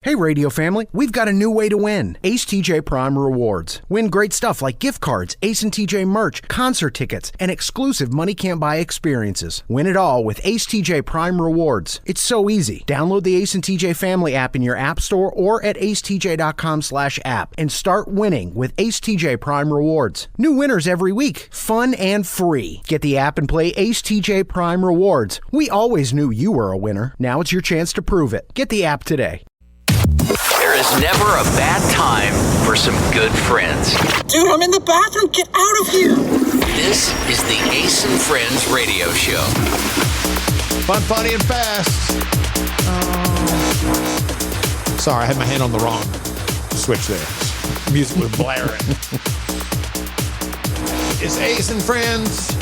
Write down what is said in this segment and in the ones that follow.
Hey radio family, we've got a new way to win. Ace TJ Prime Rewards. Win great stuff like gift cards, Ace and TJ merch, concert tickets, and exclusive money can't buy experiences. Win it all with Ace TJ Prime Rewards. It's so easy. Download the Ace and TJ Family app in your app store or at acetj.com/app and start winning with Ace TJ Prime Rewards. New winners every week. Fun and free. Get the app and play Ace TJ Prime Rewards. We always knew you were a winner. Now it's your chance to prove it. Get the app today. There is never a bad time for some good friends. Dude, I'm in the bathroom. Get out of here. This is the Ace and Friends radio show. Fun, funny, and fast. Sorry, I had my hand on the wrong switch there. Music was blaring. It's Ace and Friends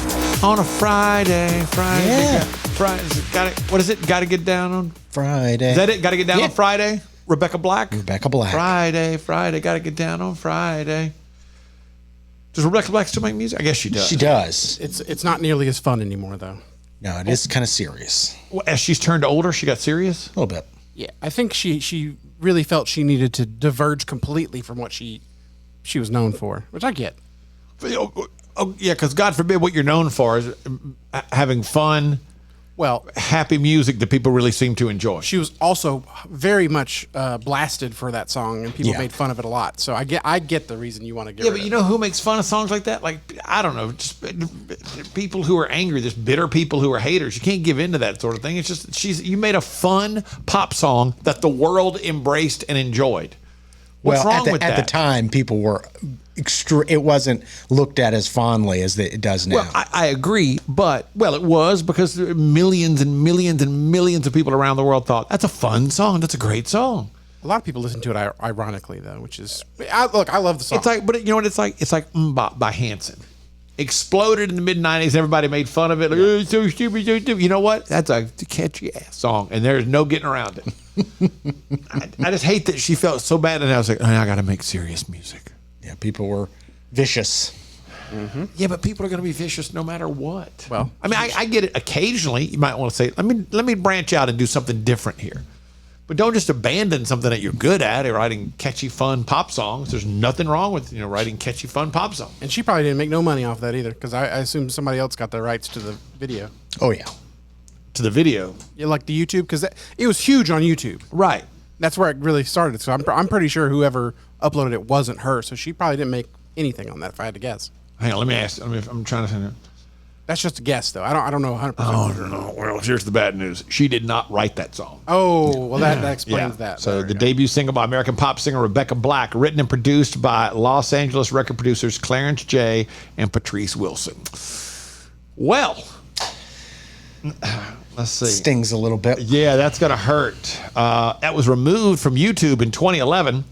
on a Friday. Yeah. Friday. What is it? Got to get down on Friday. Is that it? Got to get down on Friday? Rebecca Black? Rebecca Black. Friday. Got to get down on Friday. Does Rebecca Black still make music? I guess she does. She does. It's not nearly as fun anymore, though. No, it is kind of serious. Well, as she's turned older, she got serious? A little bit. Yeah, I think she really felt she needed to diverge completely from what she was known for, which I get. Oh, yeah, because God forbid what you're known for is having fun, Well, happy music that people really seem to enjoy. she was also very much blasted for that song, and people made fun of it a lot. So I get the reason you want to get rid But of you know who makes fun of songs like that? Like, I don't know, just people who are angry, just bitter people who are haters. You can't give in to that sort of thing. It's just you made a fun pop song that the world embraced and enjoyed. What's wrong with that? At the time, people were it wasn't looked at as fondly as it does now. Well, I agree, but it was because millions and millions and millions of people around the world thought that's a fun song. That's a great song. A lot of people listen to it ironically, though, which is I love the song. It's like, but you know what it's like? It's like MMMBop by Hanson. Exploded in the mid-'90s. Everybody made fun of it. Like, oh, so stupid, so stupid. You know what? That's a catchy ass song, and there's no getting around it. I just hate that she felt so bad, and I was like, I got to make serious music. Yeah, people were vicious. Mm-hmm. Yeah, but people are going to be vicious no matter what. Well, I mean, I get it. Occasionally, you might want to say, let me branch out and do something different here. But don't just abandon something that you're good at, writing catchy, fun pop songs. There's nothing wrong with writing catchy, fun pop songs. And she probably didn't make no money off that either, because I assume somebody else got the rights to the video. Oh, yeah. To the video. Yeah, like the YouTube, because it was huge on YouTube. Right. That's where it really started. So I'm pretty sure whoever uploaded it wasn't her. So she probably didn't make anything on that, if I had to guess. Hang on, let me ask. I'm trying to find it. That's just a guess, though. I don't know 100%. Oh, no. Well, here's the bad news. She did not write that song. Oh, well, that explains that. So the debut single by American pop singer Rebecca Black, written and produced by Los Angeles record producers Clarence J. and Patrice Wilson. Well, let's see. Stings a little bit. Yeah, that's going to hurt. That was removed from YouTube in 2011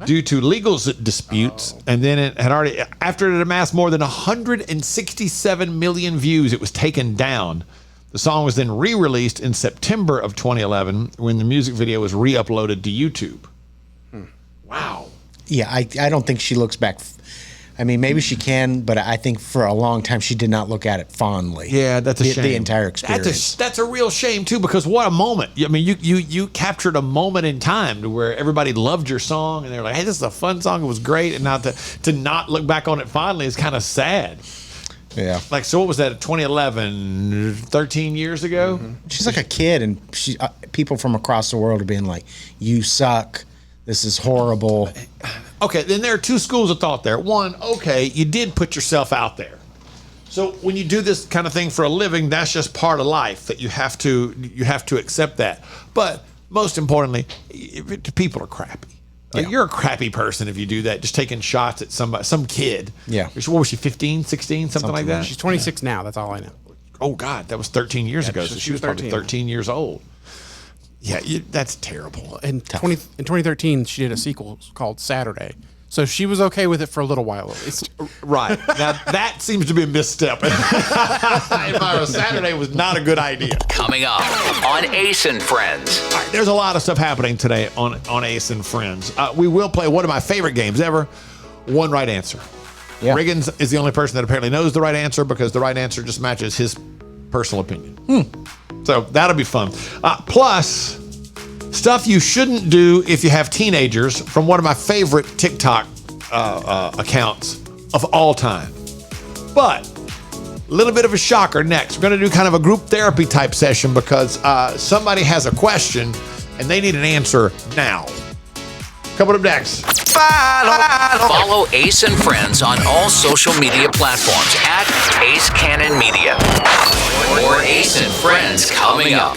due to legal disputes. And then it had already, after it amassed more than 167 million views, it was taken down. The song was then re-released in September of 2011 when the music video was re-uploaded to YouTube. Wow. Yeah, I don't think she looks back. I mean, maybe she can, but I think for a long time she did not look at it fondly. Yeah, that's a shame. The entire experience. That's a real shame too, because what a moment! I mean, you captured a moment in time to where everybody loved your song, and they're like, "Hey, this is a fun song. It was great." And now to not look back on it fondly is kind of sad. Yeah. Like, so what was that? 2011, 13 years ago. Mm-hmm. She's like a kid, and people from across the world are being like, "You suck. This is horrible." Okay, then there are two schools of thought there. One, okay, you did put yourself out there. So when you do this kind of thing for a living, that's just part of life that you have to accept that. But most importantly, people are crappy. Like, you're a crappy person if you do that, just taking shots at some kid. Yeah. What was she, 15, 16, something like that? She's 26 now. That's all I know. Oh, God, that was 13 years ago. So she was probably 13. 13 years old. Yeah, that's terrible. In 2013, she did a sequel called Saturday. So she was okay with it for a little while. Right. Now, that seems to be a misstep. If I was Saturday, was not a good idea. Coming up on Ace and Friends. All right, there's a lot of stuff happening today on Ace and Friends. We will play one of my favorite games ever, One Right Answer. Yeah. Riggins is the only person that apparently knows the right answer because the right answer just matches his personal opinion. So that'll be fun. Plus, Stuff you shouldn't do if you have teenagers from one of my favorite TikTok accounts of all time. But a little bit of a shocker next. We're going to do kind of a group therapy type session because somebody has a question and they need an answer now. Coming up next. Follow Ace and Friends on all social media platforms at Ace Cannon Media. More Ace and Friends coming up.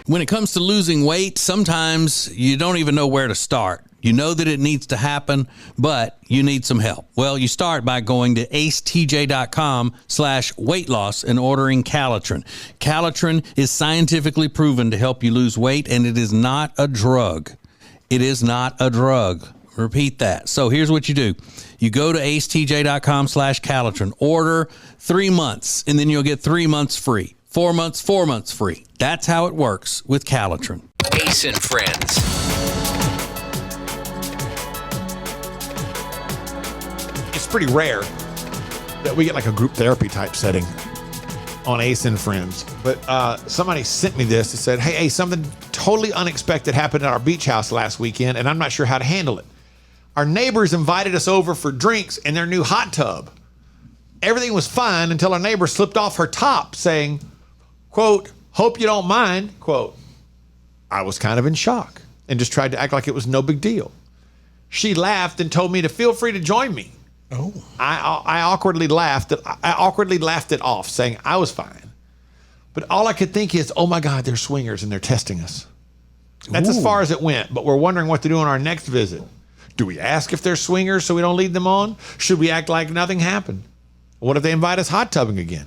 When it comes to losing weight, sometimes you don't even know where to start. You know that it needs to happen, but you need some help. Well, you start by going to acetj.com/weight loss and ordering Calitrin. Calitrin is scientifically proven to help you lose weight, and it is not a drug. It is not a drug. Repeat that. So here's what you do. You go to acetj.com/Calitrin, order 3 months, and then you'll get 3 months free. 4 months, 4 months free. That's how it works with Calitrin. Ace and Friends. It's pretty rare that we get like a group therapy type setting on Ace and Friends. But somebody sent me this and said, hey, something totally unexpected happened at our beach house last weekend, and I'm not sure how to handle it. Our neighbors invited us over for drinks in their new hot tub. Everything was fine until our neighbor slipped off her top saying, quote, hope you don't mind, quote. I was kind of in shock and just tried to act like it was no big deal. She laughed and told me to feel free to join me. Oh. I awkwardly laughed it off, saying I was fine. But all I could think is, oh my God, they're swingers and they're testing us. That's as far as it went, but we're wondering what to do on our next visit. Do we ask if they're swingers so we don't lead them on? Should we act like nothing happened? What if they invite us hot tubbing again?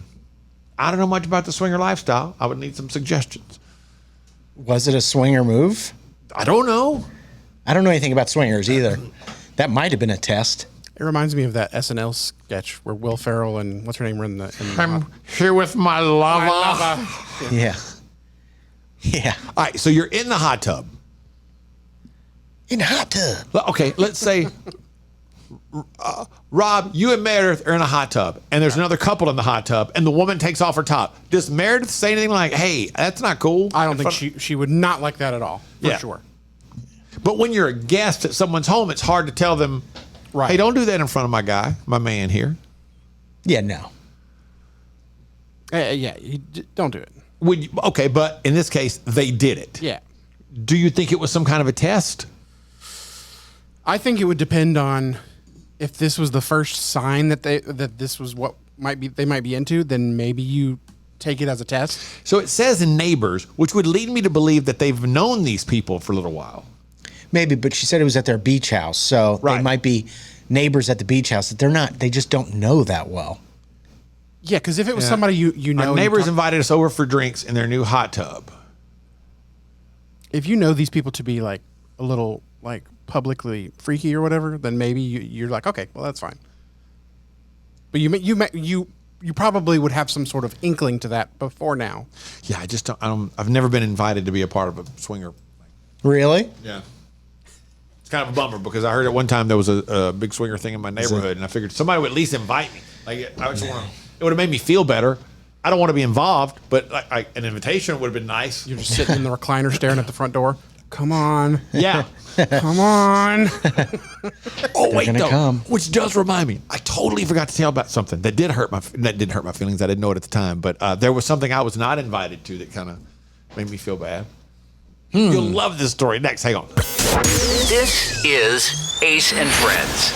I don't know much about the swinger lifestyle. I would need some suggestions. Was it a swinger move? I don't know. I don't know anything about swingers either. That might have been a test. It reminds me of that SNL sketch where Will Ferrell and what's her name were in the I'm here with my lover. Yeah. Yeah. All right, so you're in the hot tub. In the hot tub. Okay, let's say, Rob, you and Meredith are in a hot tub, and there's another couple in the hot tub, and the woman takes off her top. Does Meredith say anything like, hey, that's not cool? I don't think she would not like that at all, for sure. But when you're a guest at someone's home, it's hard to tell them, right, hey, don't do that in front of my guy, my man here. Yeah, no. Don't do it. Okay, but in this case, they did it. Yeah. Do you think it was some kind of a test? I think it would depend on if this was the first sign that this was what they might be into, then maybe you take it as a test. So it says in neighbors, which would lead me to believe that they've known these people for a little while. Maybe, but she said it was at their beach house, so Right. they might be neighbors at the beach house that they just don't know that well. Yeah, because if it was somebody you know, Our neighbors invited us over for drinks in their new hot tub. if you know these people to be like a little like publicly freaky or whatever, then maybe you're like, okay, well that's fine. But you probably would have some sort of inkling to that before now. Yeah, I just don't. I've never been invited to be a part of a swinger. Really? Yeah. It's kind of a bummer because I heard at one time there was a big swinger thing in my neighborhood, and I figured somebody would at least invite me. Like I just want it would have made me feel better. I don't want to be involved, but like an invitation would have been nice. You're just sitting in the recliner staring at the front door. Come on. Yeah. Come on. Oh wait, gonna though, come. which does remind me, I totally forgot to tell about something that didn't hurt my feelings. I didn't know it at the time, but there was something I was not invited to that kind of made me feel bad. You'll love this story. Next, hang on. This is Ace and Friends.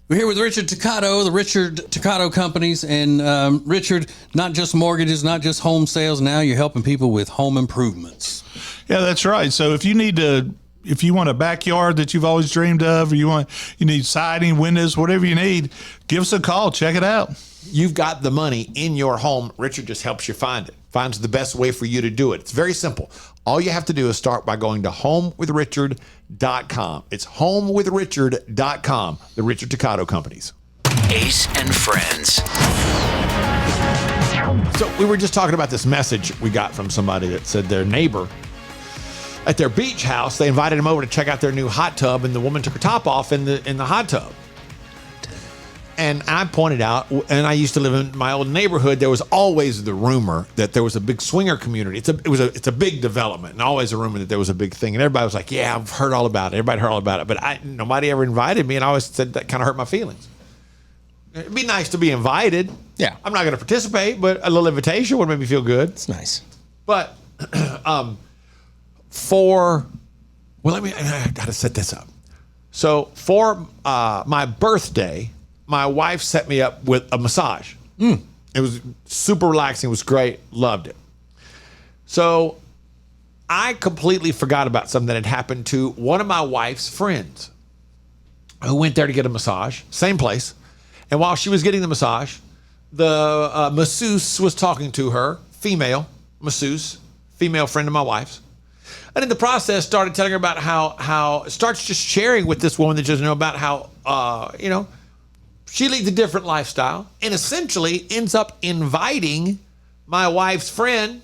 We're here with Richard Toccato, the Richard Toccato Companies. And Richard, not just mortgages, not just home sales. Now you're helping people with home improvements. Yeah, that's right. So if you want a backyard that you've always dreamed of, or you need siding, windows, whatever you need, give us a call. Check it out. You've got the money in your home. Richard just helps you find it. Finds the best way for you to do it. It's very simple. All you have to do is start by going to homewithrichard.com. It's homewithrichard.com, the Richard Toccato Companies. Ace and Friends. So we were just talking about this message we got from somebody that said their neighbor at their beach house, they invited him over to check out their new hot tub, and the woman took her top off in the hot tub. And I pointed out, and I used to live in my old neighborhood. There was always the rumor that there was a big swinger community. It's a big development, and always a rumor that there was a big thing. And everybody was like, "Yeah, I've heard all about it." Everybody heard all about it, but nobody ever invited me, and I always said that kind of hurt my feelings. It'd be nice to be invited. Yeah. I'm not going to participate, but a little invitation would make me feel good. It's nice. But I got to set this up. So for my birthday, my wife set me up with a massage. It was super relaxing. It was great. Loved it. So I completely forgot about something that had happened to one of my wife's friends who went there to get a massage, same place. And while she was getting the massage, the masseuse was talking to her, female masseuse, female friend of my wife's. And in the process, started telling her about how starts just sharing with this woman that doesn't know about how, she leads a different lifestyle and essentially ends up inviting my wife's friend,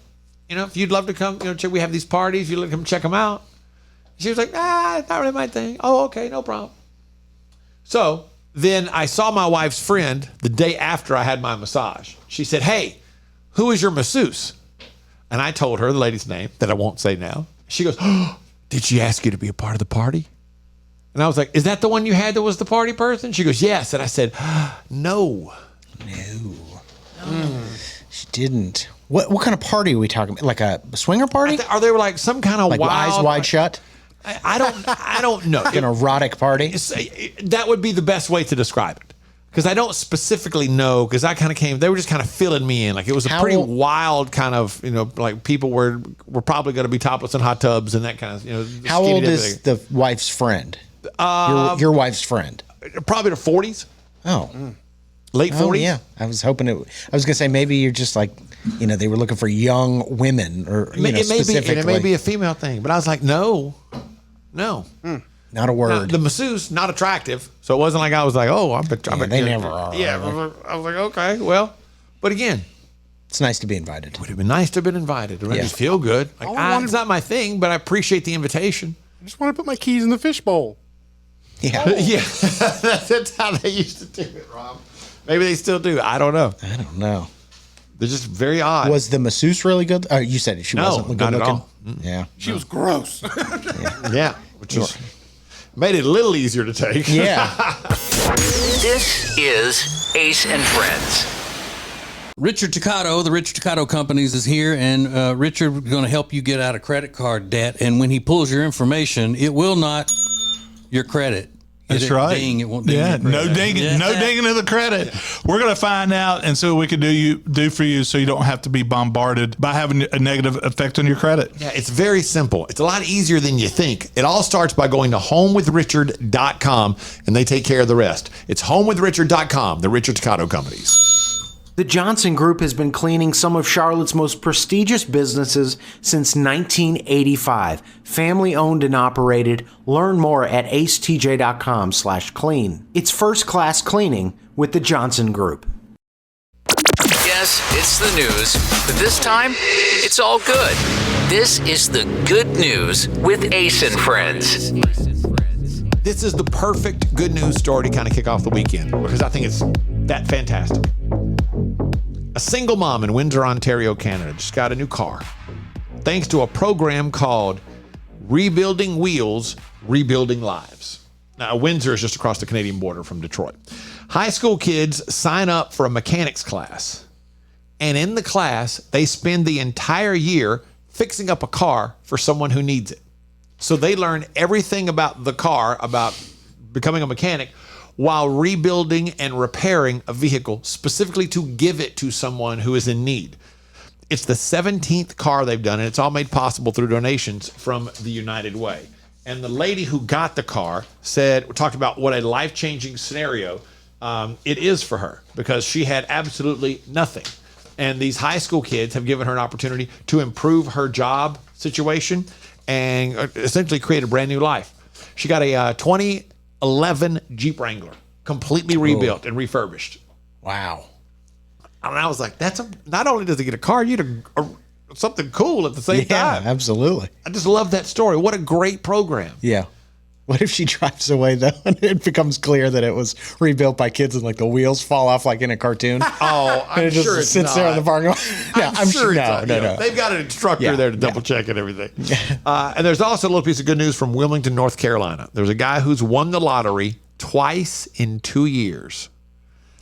if you'd love to come, we have these parties, you'd like to come check them out. She was like, it's not really my thing. Oh, okay, no problem. So then I saw my wife's friend the day after I had my massage. She said, "Hey, who is your masseuse?" And I told her the lady's name that I won't say now. She goes, "Oh, did she ask you to be a part of the party?" And I was like, "Is that the one you had that was the party person?" She goes, "Yes." And I said, No. She didn't. What kind of party are we talking about? Like a swinger party? Are they like some kind of Like wild, eyes wide shut? I don't know. Like an erotic party? That would be the best way to describe it. Because I don't specifically know, because I kind of they were just kind of filling me in. Like it was a pretty wild kind of, like people were probably going to be topless in hot tubs and that kind of, How old is the wife's friend? Your wife's friend? Probably the 40s. Oh. Late 40s? Oh, yeah. I was hoping I was going to say maybe you're just like, they were looking for young women or, specifically. It may be a female thing, but I was like, no. Not a word. Now, the masseuse, not attractive. So it wasn't like I was like, oh, they never are. Yeah. I was like, okay, well, but again, it's nice to be invited. It would have been nice to have been invited. It would just feel good. Like, it's not my thing, but I appreciate the invitation. I just want to put my keys in the fishbowl. Yeah. Yeah. That's how they used to do it, Rob. Maybe they still do. I don't know. They're just very odd. Was the masseuse really good? You said she wasn't good not looking? At all. Yeah. She was gross. Yeah. Which is made it a little easier to take. Yeah. This is Ace and Friends. Richard Toccato, the Richard Toccato Companies is here, and Richard is going to help you get out of credit card debt. And when he pulls your information, it will not your credit. That's right. Ding, it won't ding yeah, your credit. no dinging of the credit. We're going to find out and see what we can do for you so you don't have to be bombarded by having a negative effect on your credit. Yeah, it's very simple. It's a lot easier than you think. It all starts by going to homewithrichard.com, and they take care of the rest. It's homewithrichard.com, the Richard Toccato Companies. The Johnson Group has been cleaning some of Charlotte's most prestigious businesses since 1985. Family owned and operated. Learn more at acetj.com/clean. It's first class cleaning with the Johnson Group. Yes, it's the news, but this time, it's all good. This is the good news with Ace and Friends. This is the perfect good news story to kind of kick off the weekend because I think it's that fantastic. A single mom in Windsor, Ontario, Canada just got a new car thanks to a program called Rebuilding Wheels, Rebuilding Lives. Now, Windsor is just across the Canadian border from Detroit. High school kids sign up for a mechanics class, and in the class, they spend the entire year fixing up a car for someone who needs it. So they learn everything about the car, about becoming a mechanic, while rebuilding and repairing a vehicle specifically to give it to someone who is in need. It's the 17th car they've done, and it's all made possible through donations from the United Way. And the lady who got the car talked about what a life-changing scenario it is for her because she had absolutely nothing. And these high school kids have given her an opportunity to improve her job situation and essentially create a brand new life. She got a 2011 Jeep Wrangler, completely rebuilt and refurbished. Wow. And I was like, not only does he get a car, you get something cool at the same time. Yeah, absolutely. I just love that story. What a great program. Yeah. What if she drives away though, and it becomes clear that it was rebuilt by kids, and like the wheels fall off like in a cartoon? Oh, I'm and it just sure it's sits there in the parking lot. No, I'm sure no, it's not. no, You know, no. They've got an instructor Yeah, there to double check and everything. And there's also a little piece of good news from Wilmington, North Carolina. There's a guy who's won the lottery twice in 2 years.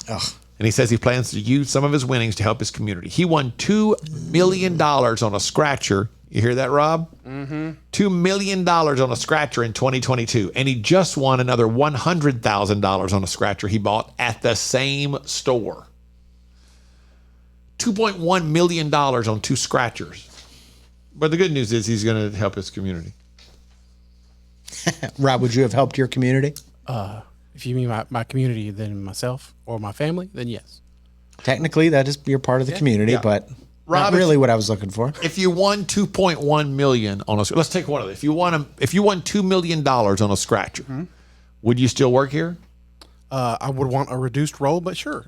Ugh. And he says he plans to use some of his winnings to help his community. He won $2 million on a scratcher. You hear that, Rob? Mm-hmm. $2 million on a scratcher in 2022. And he just won another $100,000 on a scratcher he bought at the same store. $2.1 million on 2 scratchers. But the good news is he's going to help his community. Rob, would you have helped your community? If you mean my community, then myself or my family, then yes. Technically, that is you're part of the community, yeah. but Rob, not really what I was looking for. If you won $2.1 million on a, let's take one of them. If you won $2 million on a scratcher, would you still work here? I would want a reduced role, but sure.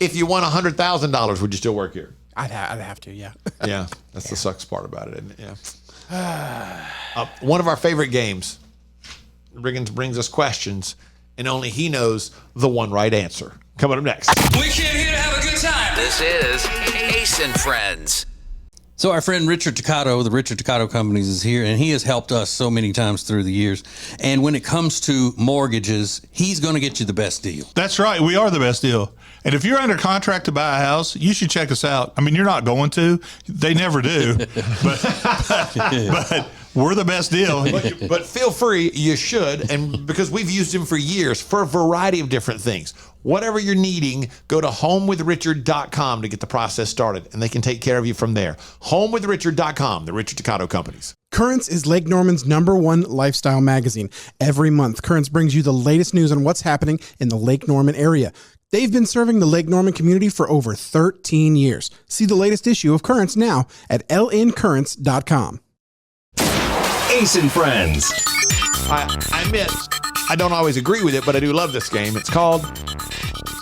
If you won $100,000, would you still work here? I'd have to, yeah. Yeah, that's the sucks part about it, isn't it? Yeah. One of our favorite games. Riggins brings us questions, and only he knows the one right answer. Coming up next. We came here to have a good time. This is Ace and Friends. So our friend Richard Toccato, the Richard Toccato Companies, is here, and he has helped us so many times through the years. And when it comes to mortgages, he's going to get you the best deal. That's right. We are the best deal. And if you're under contract to buy a house, you should check us out. I mean, you're not going to. They never do. but we're the best deal. But feel free, you should, and because we've used him for years for a variety of different things. Whatever you're needing, go to homewithrichard.com to get the process started, and they can take care of you from there. Homewithrichard.com, the Richard Toccato Companies. Currents is Lake Norman's #1 lifestyle magazine. Every month, Currents brings you the latest news on what's happening in the Lake Norman area. They've been serving the Lake Norman community for over 13 years. See the latest issue of Currents now at lncurrents.com. Ace and Friends. I admit, I don't always agree with it, but I do love this game. It's called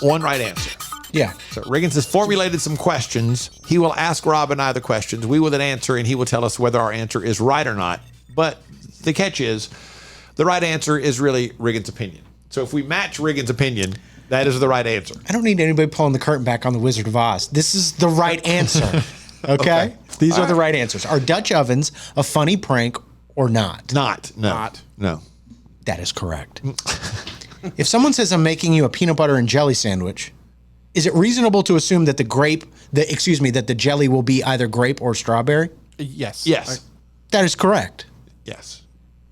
One Right Answer. Yeah. So Riggins has formulated some questions. He will ask Rob and I the questions. We will then answer, and he will tell us whether our answer is right or not. But the catch is, the right answer is really Riggins' opinion. So if we match Riggins' opinion, that is the right answer. I don't need anybody pulling the curtain back on the Wizard of Oz. This is the right answer. Okay? These are the right answers. Are Dutch ovens a funny prank or not? No. That is correct. If someone says, I'm making you a peanut butter and jelly sandwich, is it reasonable to assume that that the jelly will be either grape or strawberry? Yes. Yes. That is correct. Yes.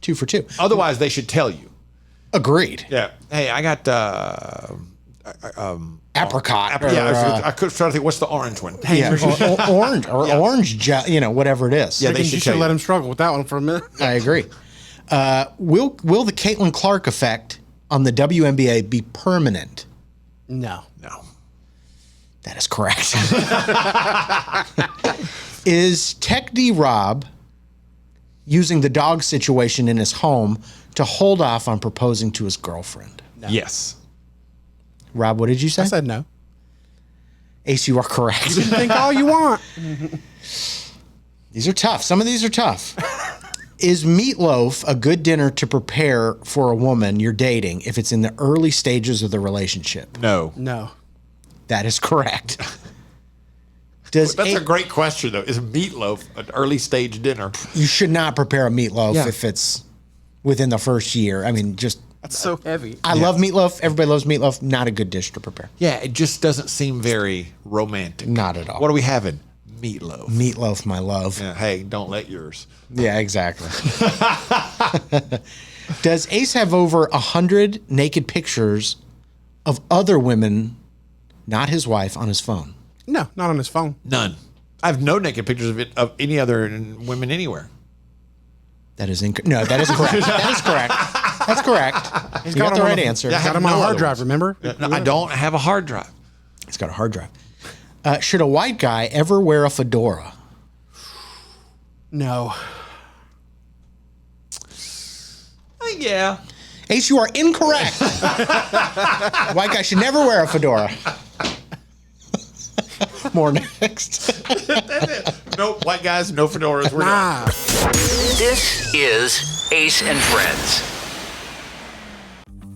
2 for 2. Otherwise, they should tell you. Agreed. Yeah. Hey, I got Apricot. I could try to think, what's the orange one? Orange or orange, whatever it is. Yeah, they You should should tell let you. him struggle with that one for a minute. I agree. Will the Caitlin Clark effect on the WNBA be permanent? No. No. That is correct. Is Tech D Rob using the dog situation in his home to hold off on proposing to his girlfriend? No. Yes. Rob, what did you say? I said no. Ace, you are correct. You can think all you want. These are tough. Some of these are tough. Is meatloaf a good dinner to prepare for a woman you're dating if it's in the early stages of the relationship? No. No. That is correct. That's a great question, though. Is meatloaf an early stage dinner? You should not prepare a meatloaf Yeah. if it's within the first year. I mean, just That's so heavy. I love meatloaf. Everybody loves meatloaf. Not a good dish to prepare. Yeah, it just doesn't seem very romantic. Not at all. What are we having? Meatloaf. Meatloaf, my love. Yeah, hey, don't let yours. Yeah, exactly. Does Ace have over 100 naked pictures of other women, not his wife, on his phone? No, not on his phone. None. I have no naked pictures of any other women anywhere. That is incorrect. No, that is correct. That is correct. That's correct. He's got the right answer. Yeah, Got him on a hard drive, remember? No, I don't have a hard drive. He's got a hard drive. Should a white guy ever wear a fedora? No. Yeah. Ace, you are incorrect. White guy should never wear a fedora. More next. Nope, white guys, no fedoras. We're done. This is Ace and Friends.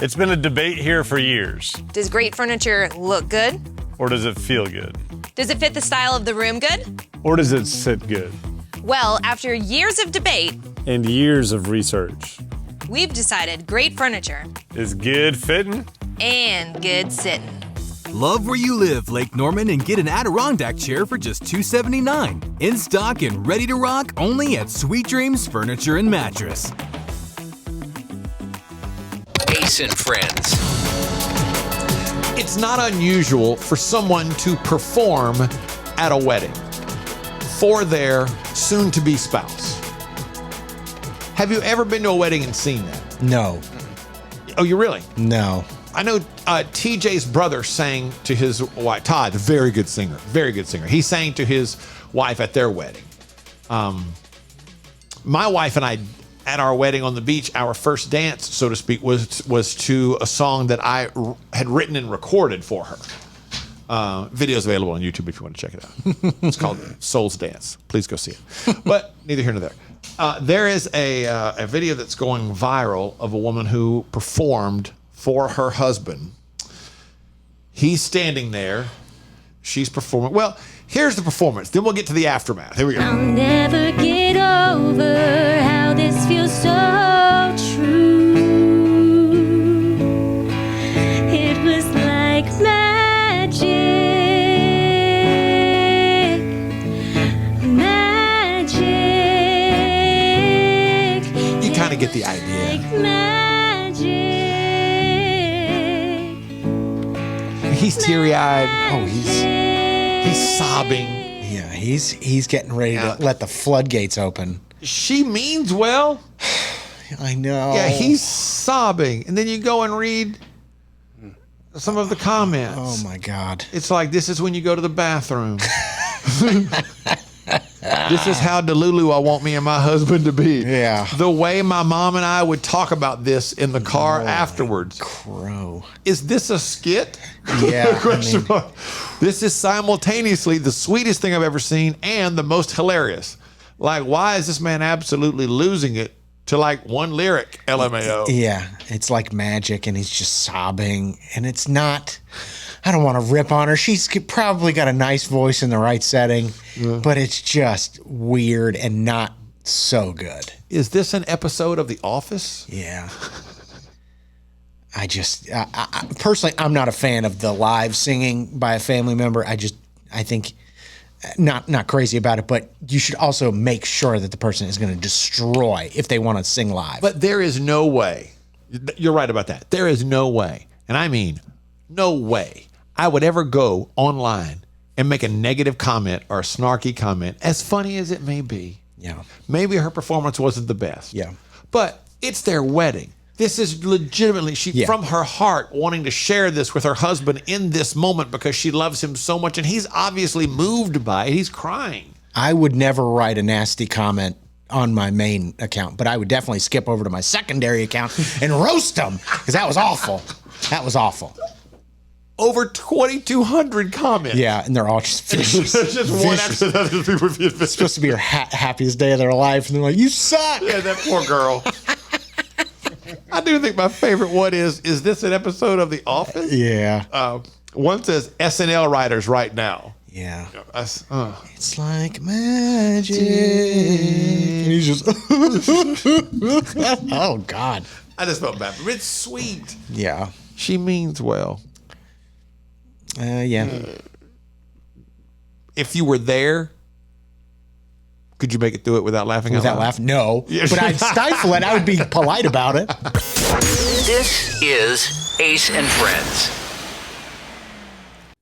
It's been a debate here for years. Does great furniture look good? Or does it feel good? Does it fit the style of the room good? Or does it sit good? Well, after years of debate And years of research. we've decided great furniture Is good fitting? and good sitting. Love where you live, Lake Norman, and get an Adirondack chair for just $279. In stock and ready to rock only at Sweet Dreams Furniture and Mattress. Ace and Friends. It's not unusual for someone to perform at a wedding for their soon-to-be spouse. Have you ever been to a wedding and seen that? No. Oh, you really? No. I know TJ's brother sang to his wife, Todd, very good singer. He sang to his wife at their wedding. My wife and I, at our wedding on the beach, our first dance, so to speak, was to a song that I had written and recorded for her. Video's available on YouTube if you want to check it out. It's called Soul's Dance. Please go see it. But neither here nor there. There is a video that's going viral of a woman who performed for her husband. He's standing there. She's performing. Well, here's the performance. Then we'll get to the aftermath. Here we go. I'll never get over how this feels so true. It was like magic. Magic. You kind of get the idea. Magic. He's teary-eyed. Oh, he's sobbing. Yeah, he's getting ready to let the floodgates open. She means well. I know. Yeah, he's sobbing. And then you go and read some of the comments. Oh my God. It's like, this is when you go to the bathroom. This is how Delulu I want me and my husband to be. Yeah. The way my mom and I would talk about this in the car afterwards. Crow. Is this a skit? Yeah. Question mark. This is simultaneously the sweetest thing I've ever seen and the most hilarious. Like, why is this man absolutely losing it to like one lyric, LMAO? Yeah, it's like magic, and he's just sobbing, and it's not. I don't want to rip on her. She's probably got a nice voice in the right setting, but it's just weird and not so good. Is this an episode of The Office? Yeah. I personally, I'm not a fan of the live singing by a family member. I think not crazy about it, but you should also make sure that the person is going to destroy if they want to sing live. But there is no way. You're right about that. There is no way, and I mean no way, I would ever go online and make a negative comment or a snarky comment, as funny as it may be. Yeah. Maybe her performance wasn't the best. Yeah. But it's their wedding. This is legitimately, from her heart, wanting to share this with her husband in this moment because she loves him so much, and he's obviously moved by it. He's crying. I would never write a nasty comment on my main account, but I would definitely skip over to my secondary account and roast them because that was awful. That was awful. Over 2,200 comments. Yeah, and they're all just vicious. There's just one after the other. People being vicious. It's supposed to be your happiest day of their life, and they're like, "You suck." Yeah, that poor girl. I do think my favorite one is this an episode of The Office? Yeah. One says SNL writers right now. Yeah. It's like magic. And he's just, oh, God. I just felt bad. But it's sweet. Yeah. She means well. Yeah. If you were there, could you make it through it without laughing? Without laughing? No. But I'd stifle it. I would be polite about it. This is Ace and Friends.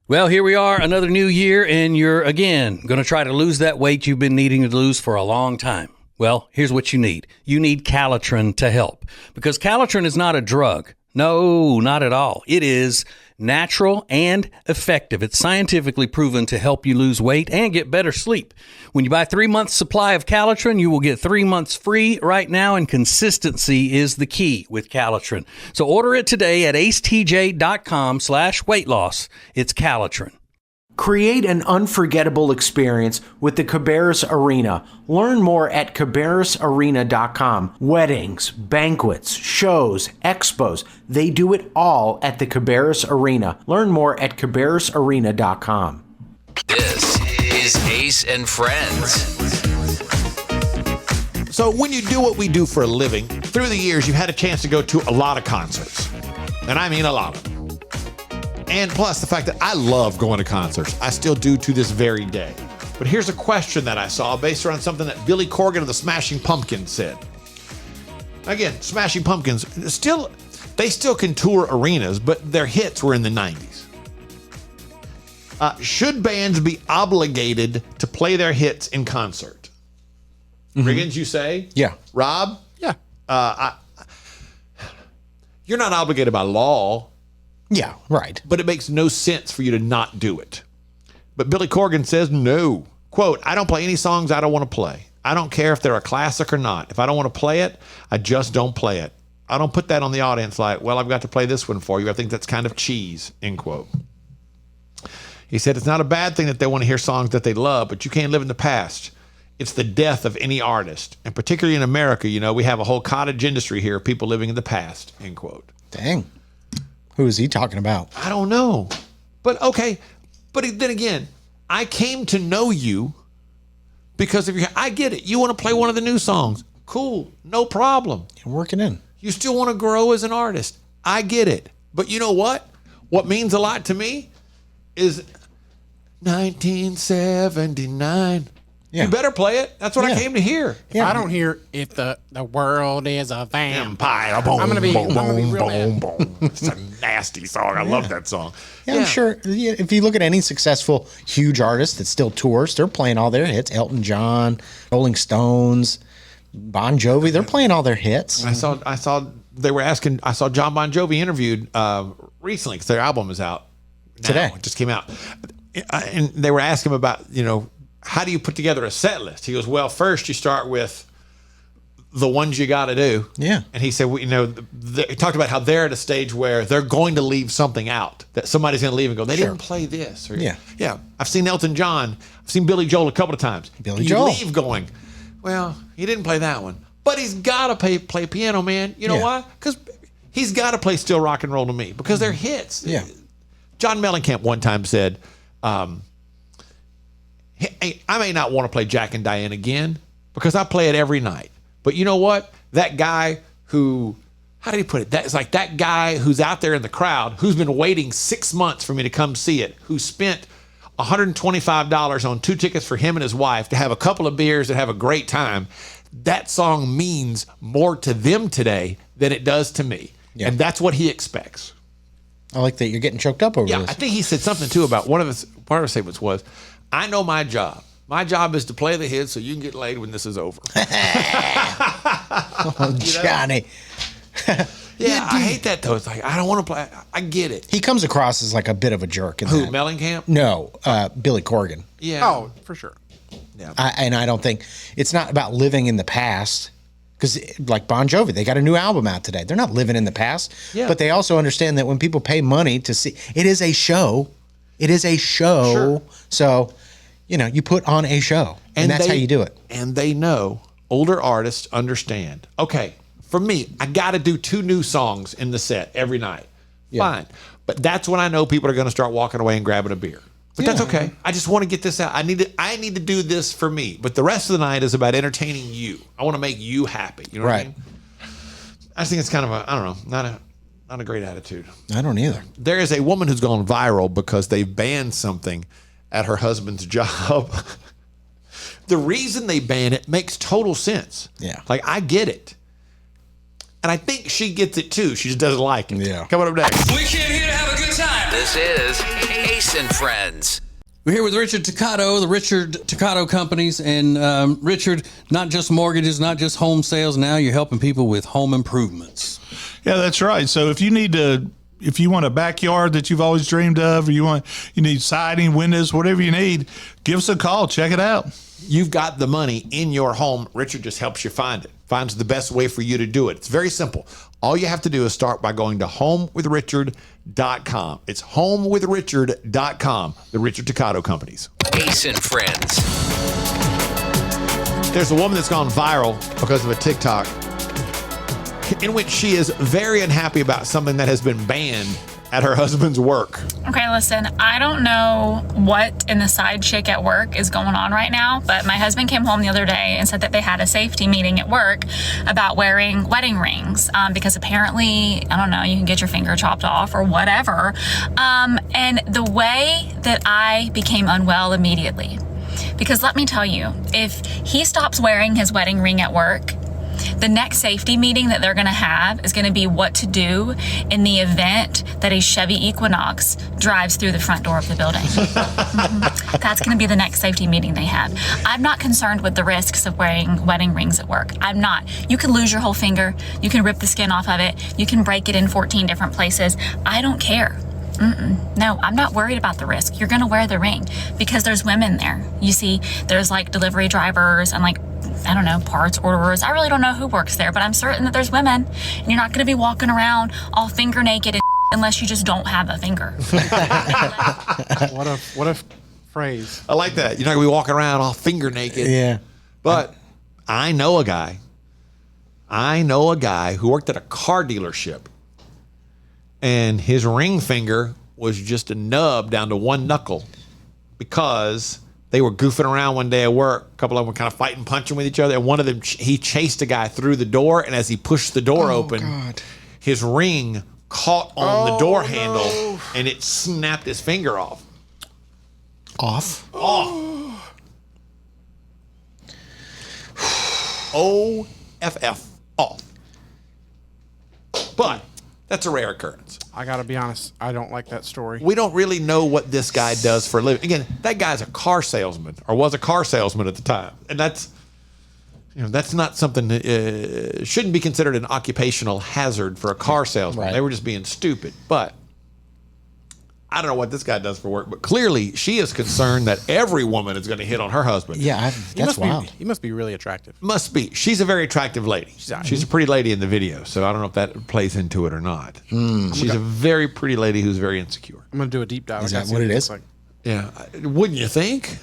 Well, here we are, another new year, and you're, again, going to try to lose that weight you've been needing to lose for a long time. Well, here's what you need. You need Calitrin to help, because Calitrin is not a drug. No, not at all. It is natural and effective. It's scientifically proven to help you lose weight and get better sleep. When you buy 3 months supply of Calitrin, you will get 3 months free right now, and consistency is the key with Calitrin. So order it today at acetj.com/weight loss. It's Calitrin. Create an unforgettable experience with the Cabarrus Arena. Learn more at cabarrusarena.com. Weddings, banquets, shows, expos, they do it all at the Cabarrus Arena. Learn more at cabarrusarena.com. This is Ace and Friends. So when you do what we do for a living, through the years, you've had a chance to go to a lot of concerts. And I mean a lot of them. And plus the fact that I love going to concerts. I still do to this very day. But here's a question that I saw based around something that Billy Corgan of the Smashing Pumpkins said. Again, Smashing Pumpkins, they still can tour arenas, but their hits were in the 90s. Should bands be obligated to play their hits in concert? Riggins, you say? Yeah. Rob? Yeah. You're not obligated by law. Yeah, right. But it makes no sense for you to not do it. But Billy Corgan says no. Quote, I don't play any songs I don't want to play. I don't care if they're a classic or not. If I don't want to play it, I just don't play it. I don't put that on the audience like, well, I've got to play this one for you. I think that's kind of cheese, end quote. He said it's not a bad thing that they want to hear songs that they love, but you can't live in the past. It's the death of any artist. And particularly in America, we have a whole cottage industry here of people living in the past, end quote. Dang. Who is he talking about? I don't know. But okay. But then again, I came to know you because of I get it. You want to play one of the new songs. Cool. No problem. You're working in. You still want to grow as an artist. I get it. But you know what? What means a lot to me is 1979. Yeah. You better play it. That's what I came to hear. If I don't hear if the world is a vampire, boom, I'm gonna be real boom, mad. boom. It's a nasty song. I love that song. Yeah, I'm sure if you look at any successful, huge artist that still tours, they're playing all their hits. Elton John, Rolling Stones, Bon Jovi, they're playing all their hits. I saw they were asking, I saw John Bon Jovi interviewed recently because their album is out now. Today. It just came out. And they were asking him about, how do you put together a set list? He goes, well, first you start with the ones you got to do. Yeah. And he said, he talked about how they're at a stage where they're going to leave something out, that somebody's going to leave and go, they didn't play this. Or, yeah. I've seen Elton John. I've seen Billy Joel a couple of times. Billy Joel. You leave going, well, he didn't play that one. But he's got to play piano, man. You know why? Because he's got to play Still Rock and Roll to Me because they're hits. Yeah. John Mellencamp one time said, hey, I may not want to play Jack and Diane again because I play it every night. But you know what? That guy who, how did he put it? It's like that guy who's out there in the crowd who's been waiting 6 months for me to come see it, who spent $125 on 2 tickets for him and his wife to have a couple of beers and have a great time. That song means more to them today than it does to me. Yeah. And that's what he expects. I like that you're getting choked up over this. I think he said something too about one of his statements was, I know my job. My job is to play the hits so you can get laid when this is over. Oh, Johnny. I hate that though. It's like, I don't want to play. I get it. He comes across as like a bit of a jerk. Who, Mellencamp? No, Billy Corgan. Yeah. Oh, for sure. Yeah. And I don't think it's not about living in the past. Because like Bon Jovi, they got a new album out today. They're not living in the past. Yeah. But they also understand that when people pay money to see, it is a show. It is a show. Sure. So, you put on a show. And that's how you do it. And they know, older artists understand. Okay, for me, I got to do 2 new songs in the set every night. Yeah. Fine. But that's when I know people are going to start walking away and grabbing a beer. But that's okay. I just want to get this out. I need to do this for me. But the rest of the night is about entertaining you. I want to make you happy. You know what I mean? I just think it's kind of not a great attitude. I don't either. There is a woman who's gone viral because they banned something at her husband's job. The reason they ban it makes total sense. Yeah. Like, I get it. And I think she gets it too. She just doesn't like it. Yeah. Coming up next. We came here to have a good time. This is Ace and Friends. We're here with Richard Toccato, the Richard Toccato Companies. And Richard, not just mortgages, not just home sales. Now you're helping people with home improvements. Yeah, that's right. So if you want a backyard that you've always dreamed of, or you need siding, windows, whatever you need, give us a call. Check it out. you've got the money in your home. Richard just helps you find it, finds the best way for you to do it. It's very simple. All you have to do is start by going to homewithrichard.com. It's homewithrichard.com, the Richard Toccato Companies. Ace and Friends. There's a woman that's gone viral because of a TikTok in which she is very unhappy about something that has been banned at her husband's work. Okay, listen, I don't know what in the side chick at work is going on right now, but my husband came home the other day and said that they had a safety meeting at work about wearing wedding rings because apparently, I don't know, you can get your finger chopped off or whatever. And the way that I became unwell immediately, because let me tell you, if he stops wearing his wedding ring at work, the next safety meeting that they're going to have is going to be what to do in the event that a Chevy Equinox drives through the front door of the building. That's going to be the next safety meeting they have. I'm not concerned with the risks of wearing wedding rings at work. I'm not. You can lose your whole finger. You can rip the skin off of it. You can break it in 14 different places. I don't care. No, I'm not worried about the risk. You're going to wear the ring because there's women there. You see, there's like delivery drivers and like, I don't know, parts orderers. I really don't know who works there, but I'm certain that there's women, and you're not going to be walking around all finger naked and unless you just don't have a finger. What a phrase. I like that. You're not going to be walking around all finger naked. Yeah. But I know a guy who worked at a car dealership, and his ring finger was just a nub down to one knuckle because they were goofing around one day at work. A couple of them were kind of fighting, punching with each other. And one of them, he chased a guy through the door. And as he pushed the door open, his ring caught on the door handle and it snapped his finger off. Off? O-F-F, off. But that's a rare occurrence. I got to be honest. I don't like that story. We don't really know what this guy does for a living. Again, that guy's a car salesman or was a car salesman at the time. And that's not something that shouldn't be considered an occupational hazard for a car salesman. Right. They were just being stupid. But I don't know what this guy does for work, but clearly she is concerned that every woman is going to hit on her husband. Yeah, that's wild. He must be really attractive. Must be. She's a very attractive lady. She's a pretty lady in the video, so I don't know if that plays into it or not. She's a very pretty lady who's very insecure. I'm going to do a deep dive. Is that what it is? Like. Yeah. Wouldn't you think?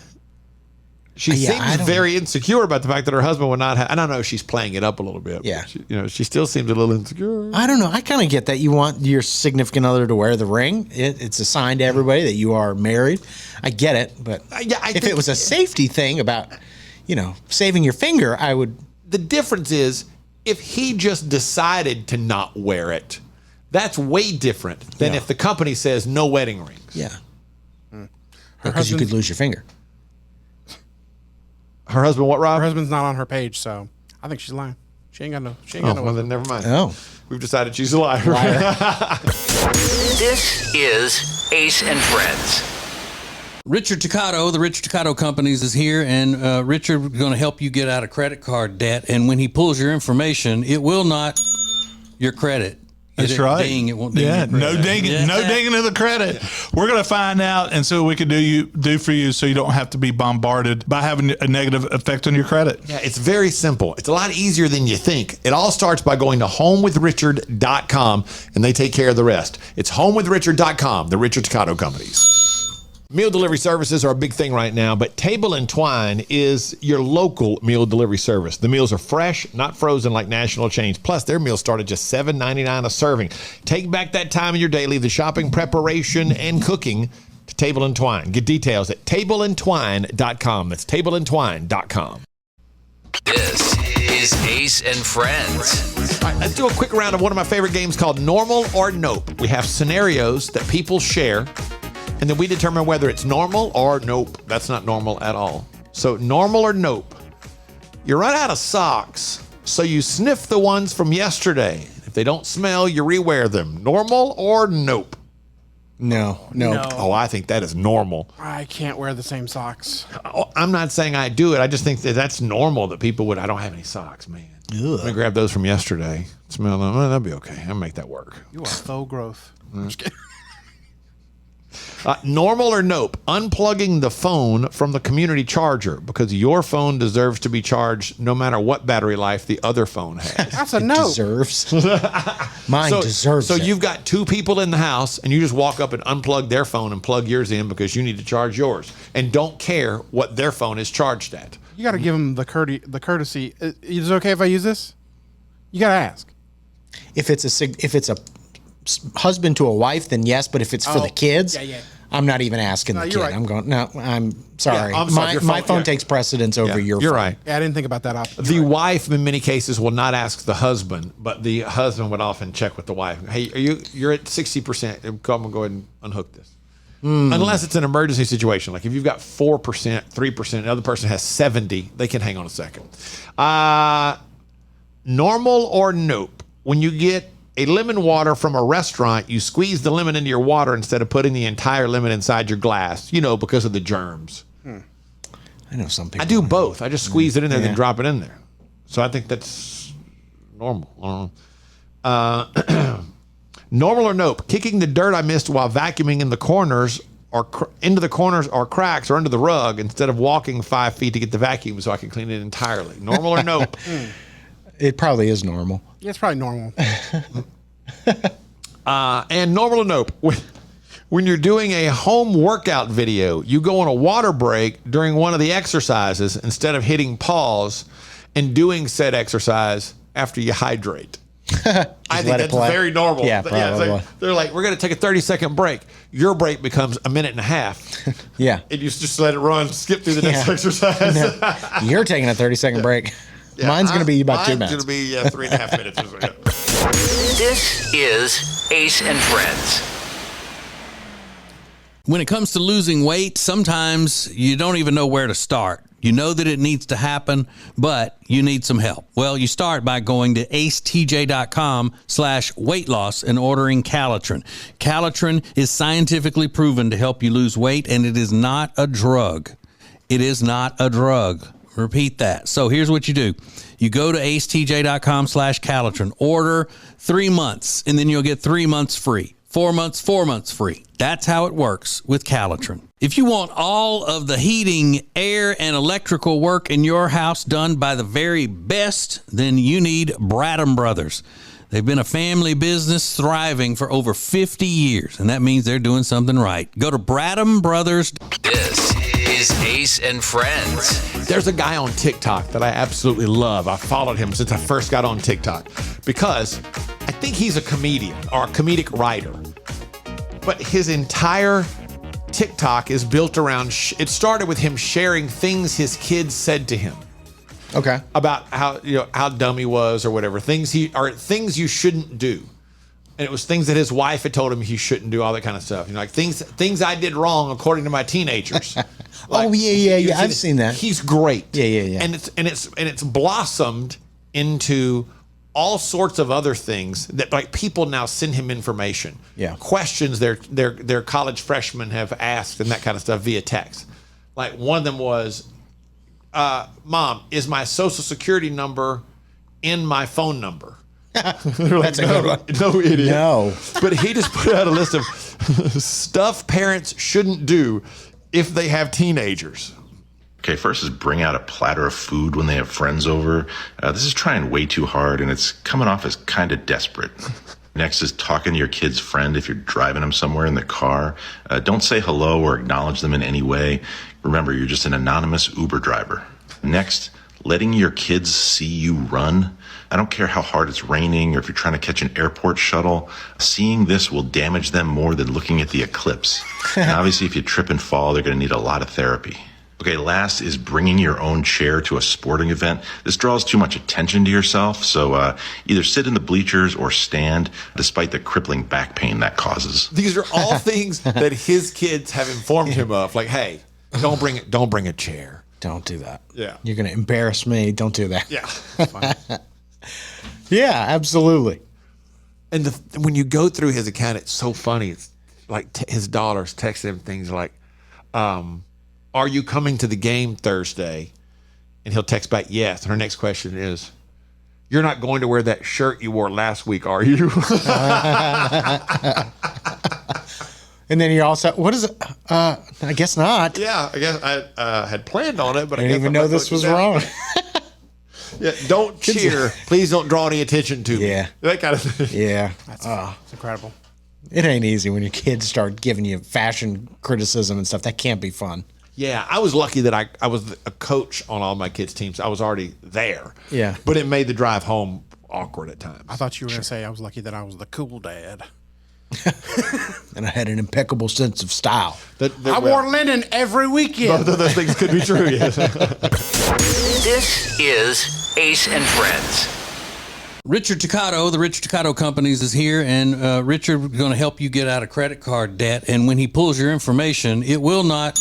She seems very insecure about the fact that her husband would not have. I don't know if she's playing it up a little bit. Yeah. She still seems a little insecure. I don't know. I kind of get that you want your significant other to wear the ring. It's a sign to everybody that you are married. I get it. But if it was a safety thing about, saving your finger, I would. The difference is if he just decided to not wear it, that's way different than if the company says no wedding rings. Yeah. Because you could lose your finger. Her husband, what, Rob? Her husband's not on her page, so I think she's lying. She ain't got no. Well, then never mind. Oh, we've decided she's a liar. This is Ace and Friends. Richard Toccato, the Richard Toccato Companies, is here, and Richard is going to help you get out of credit card debt. And when he pulls your information, it will not your credit. That's right. Ding, it won't ding no dinging, no dinging of the credit. We're going to find out and see what we can do for you, so you don't have to be bombarded by having a negative effect on your credit. Yeah, it's very simple. It's a lot easier than you think. It all starts by going to homewithrichard.com, and they take care of the rest. It's homewithrichard.com, the Richard Toccato Companies. Meal delivery services are a big thing right now, but Table and Twine is your local meal delivery service. The meals are fresh, not frozen like national chains. Plus, their meals start at just $7.99 a serving. Take back that time in your day, leave the shopping, preparation, and cooking to Table and Twine. Get details at tableandtwine.com. That's tableandtwine.com. This is Ace and Friends. All right, let's do a quick round of one of my favorite games called Normal or Nope. We have scenarios that people share, and then we determine whether it's normal or nope. That's not normal at all. So normal or nope. You run out of socks, so you sniff the ones from yesterday. If they don't smell, you rewear them. Normal or nope? No. Oh, I think that is normal. I can't wear the same socks. I'm not saying I do it. I just think that that's normal that people would. I don't have any socks, man. Let me grab those from yesterday. Smell them. That'll be okay. I'll make that work. You are faux growth. I'm just kidding. Normal or nope? Unplugging the phone from the community charger because your phone deserves to be charged no matter what battery life the other phone has. That's a no. Deserves. Mine deserves So it. you've got two people in the house and you just walk up and unplug their phone and plug yours in because you need to charge yours and don't care what their phone is charged at. You got to give them the courtesy. Is it okay if I use this? You got to ask. If it's a husband to a wife, then yes. But if it's for the kids, I'm not even asking the kid. Right. I'm going. No, I'm sorry. Yeah, I'm sorry. My phone takes precedence over your. You're phone. right. Yeah, I didn't think about that option. The wife, in many cases, will not ask the husband, but the husband would often check with the wife. Hey, you're at 60%. Come and go ahead and unhook this. Unless it's an emergency situation. Like if you've got 4%, 3%, the other person has 70, they can hang on a second. Normal or nope? When you get a lemon water from a restaurant, you squeeze the lemon into your water instead of putting the entire lemon inside your glass, because of the germs. I know some people. I do both. I just squeeze it in there, then drop it in there. So I think that's normal. Normal or nope? Kicking the dirt I missed while vacuuming in the corners or into the corners or cracks or under the rug instead of walking 5 feet to get the vacuum so I can clean it entirely. Normal or nope? It probably is normal. Yeah, it's probably normal. And normal or nope? When you're doing a home workout video, you go on a water break during one of the exercises instead of hitting pause and doing said exercise after you hydrate. I think that's very normal. Yeah, probably. They're like, we're going to take a 30-second break. Your break becomes a minute and a half. Yeah. And you just let it run, skip through the next exercise. No. You're taking a 30-second break. Mine's going to be about 2 minutes. Mine's going to be 3.5 minutes. This is Ace and Friends. When it comes to losing weight, sometimes you don't even know where to start. You know that it needs to happen, but you need some help. Well, you start by going to acetj.com/weight loss and ordering Calitrin. Calitrin is scientifically proven to help you lose weight, and it is not a drug. It is not a drug. Repeat that. So here's what you do. You go to acetj.com/Calitrin, order 3 months, and then you'll get 3 months free. 4 months, 4 months free. That's how it works with Calitrin. If you want all of the heating, air, and electrical work in your house done by the very best, then you need Bradham Brothers. They've been a family business thriving for over 50 years, and that means they're doing something right. Go to Bradham Brothers. This is Ace and Friends. There's a guy on TikTok that I absolutely love. I followed him since I first got on TikTok because I think he's a comedian or a comedic writer. But his entire TikTok is built around, it started with him sharing things his kids said to him. Okay. About how dumb he was or whatever. Things you shouldn't do. And it was things that his wife had told him he shouldn't do, all that kind of stuff. Like things I did wrong according to my teenagers. Like, yeah. I've seen that. He's great. Yeah. And it's blossomed into all sorts of other things that like people now send him information. Yeah. Questions their college freshmen have asked and that kind of stuff via text. Like one of them was, Mom, is my social security number in my phone number? That's a good one. No, idiot. No. But he just put out a list of stuff parents shouldn't do if they have teenagers. Okay, first is bring out a platter of food when they have friends over. This is trying way too hard, and it's coming off as kind of desperate. Next is talking to your kid's friend if you're driving them somewhere in the car. Don't say hello or acknowledge them in any way. Remember, you're just an anonymous Uber driver. Next, letting your kids see you run. I don't care how hard it's raining or if you're trying to catch an airport shuttle. Seeing this will damage them more than looking at the eclipse. And obviously, if you trip and fall, they're going to need a lot of therapy. Okay, last is bringing your own chair to a sporting event. This draws too much attention to yourself, so either sit in the bleachers or stand, despite the crippling back pain that causes. These are all things that his kids have informed him of. Like, hey, don't bring a chair. Don't do that. Yeah. You're going to embarrass me. Don't do that. Yeah. Fine. Yeah, absolutely. And when you go through his account, it's so funny. It's like his daughters texted him things like, are you coming to the game Thursday? And he'll text back, yes. And her next question is, you're not going to wear that shirt you wore last week, are you? And then you're also, what is it? I guess not. Yeah, I guess I had planned on it, but I didn't even know this was wrong. Yeah, don't cheer. Please don't draw any attention to me. Yeah. That kind of thing. Yeah. It's incredible. It ain't easy when your kids start giving you fashion criticism and stuff. That can't be fun. Yeah, I was lucky that I was a coach on all my kids' teams. I was already there. Yeah. But it made the drive home awkward at times. I thought you were going to say I was lucky that I was the cool dad. And I had an impeccable sense of style. I wore linen every weekend. Both of those things could be true, yes. This is Ace and Friends. Richard Toccato, the Richard Toccato Companies is here, and Richard is going to help you get out of credit card debt. And when he pulls your information, it will not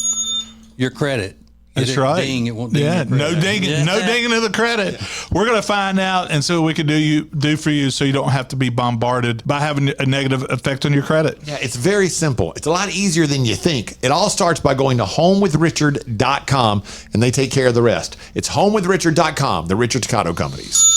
your credit. That's right. Ding, it won't ding yeah, your credit. no dinging, no dinging of the credit. Yeah. We're going to find out and see what we can do for you, so you don't have to be bombarded by having a negative effect on your credit. Yeah, it's very simple. It's a lot easier than you think. It all starts by going to homewithrichard.com, and they take care of the rest. It's homewithrichard.com, the Richard Toccato Companies.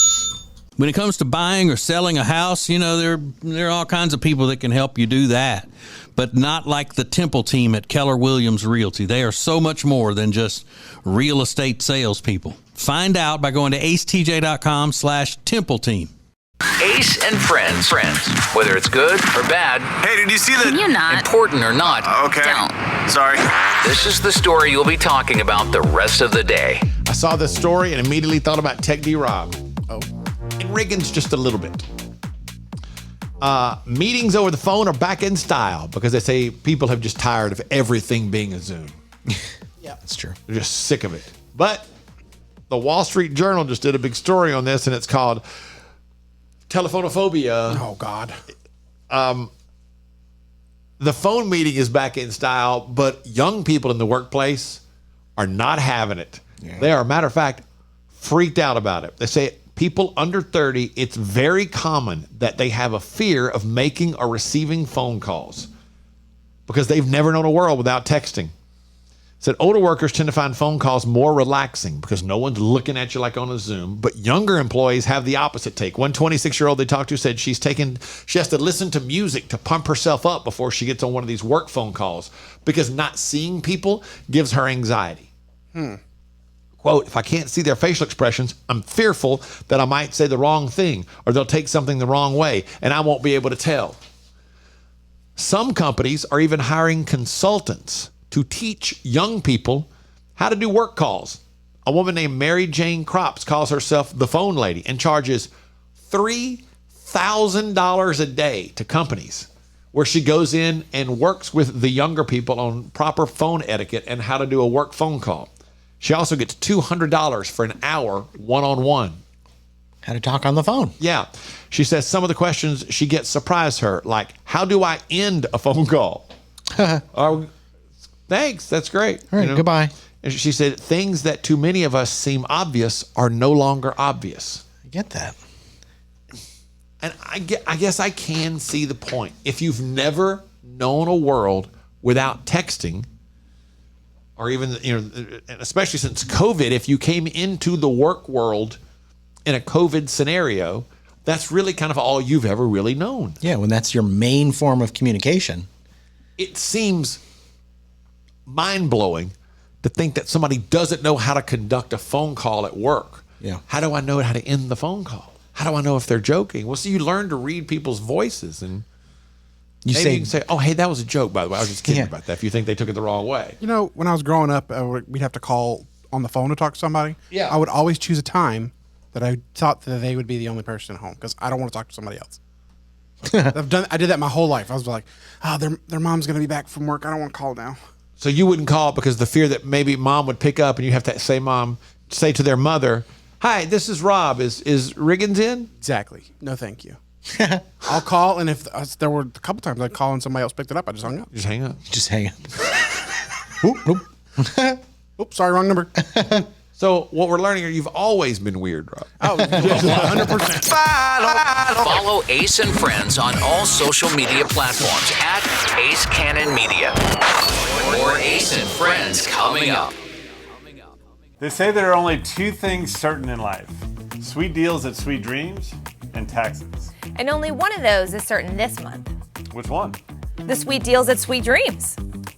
When it comes to buying or selling a house, you know, there are all kinds of people that can help you do that, but not like the Temple team at Keller Williams Realty. They are so much more than just real estate salespeople. Find out by going to acetj.com/Temple team. Ace and Friends. Whether it's good or bad. Hey, did you see that? Can you not? Important or not. Okay. Don't. Sorry. This is the story you'll be talking about the rest of the day. I saw this story and immediately thought about Tech D Rob. Oh. And Riggins just a little bit. Meetings over the phone are back in style because they say people have just tired of everything being a Zoom. Yeah, that's true. They're just sick of it. But the Wall Street Journal just did a big story on this, and it's called Telephonophobia. Oh, God. The phone meeting is back in style, but young people in the workplace are not having it. Yeah. They are, matter of fact, freaked out about it. They say people under 30, it's very common that they have a fear of making or receiving phone calls because they've never known a world without texting. Said older workers tend to find phone calls more relaxing because no one's looking at you like on a Zoom, but younger employees have the opposite take. One 26-year-old they talked to said she has to listen to music to pump herself up before she gets on one of these work phone calls because not seeing people gives her anxiety. Quote, if I can't see their facial expressions, I'm fearful that I might say the wrong thing or they'll take something the wrong way and I won't be able to tell. Some companies are even hiring consultants to teach young people how to do work calls. A woman named Mary Jane Crops calls herself the phone lady and charges $3,000 a day to companies where she goes in and works with the younger people on proper phone etiquette and how to do a work phone call. She also gets $200 for an hour one-on-one. How to talk on the phone. Yeah. She says some of the questions she gets surprise her, like, how do I end a phone call? Thanks, that's great. All right, goodbye. And she said things that to many of us seem obvious are no longer obvious. I get that. And I guess I can see the point. If you've never known a world without texting, or even, especially since COVID, if you came into the work world in a COVID scenario, that's really kind of all you've ever really known. Yeah, when that's your main form of communication. It seems mind-blowing to think that somebody doesn't know how to conduct a phone call at work. Yeah. How do I know how to end the phone call? How do I know if they're joking? Well, so you learn to read people's voices, and you can say, oh, hey, that was a joke, by the way. I was just kidding about that if you think they took it the wrong way. You know, when I was growing up, we'd have to call on the phone to talk to somebody. Yeah. I would always choose a time that I thought that they would be the only person at home because I don't want to talk to somebody else. I did that my whole life. I was like, oh, their mom's going to be back from work. I don't want to call now. So you wouldn't call because the fear that maybe mom would pick up and you have to say to their mother, hi, this is Rob. Is Riggins in? Exactly. No, thank you. I'll call, and if there were a couple times I'd call and somebody else picked it up, I just hung up. Just hang up. Just hang up. Oops, sorry, wrong number. So what we're learning here, you've always been weird, Rob. Oh, 100%. Follow Ace and Friends on all social media platforms at Ace Cannon Media. More Ace and Friends coming up. They say there are only two things certain in life: sweet deals at Sweet Dreams and taxes. And only one of those is certain this month. Which one? The sweet deals at Sweet Dreams.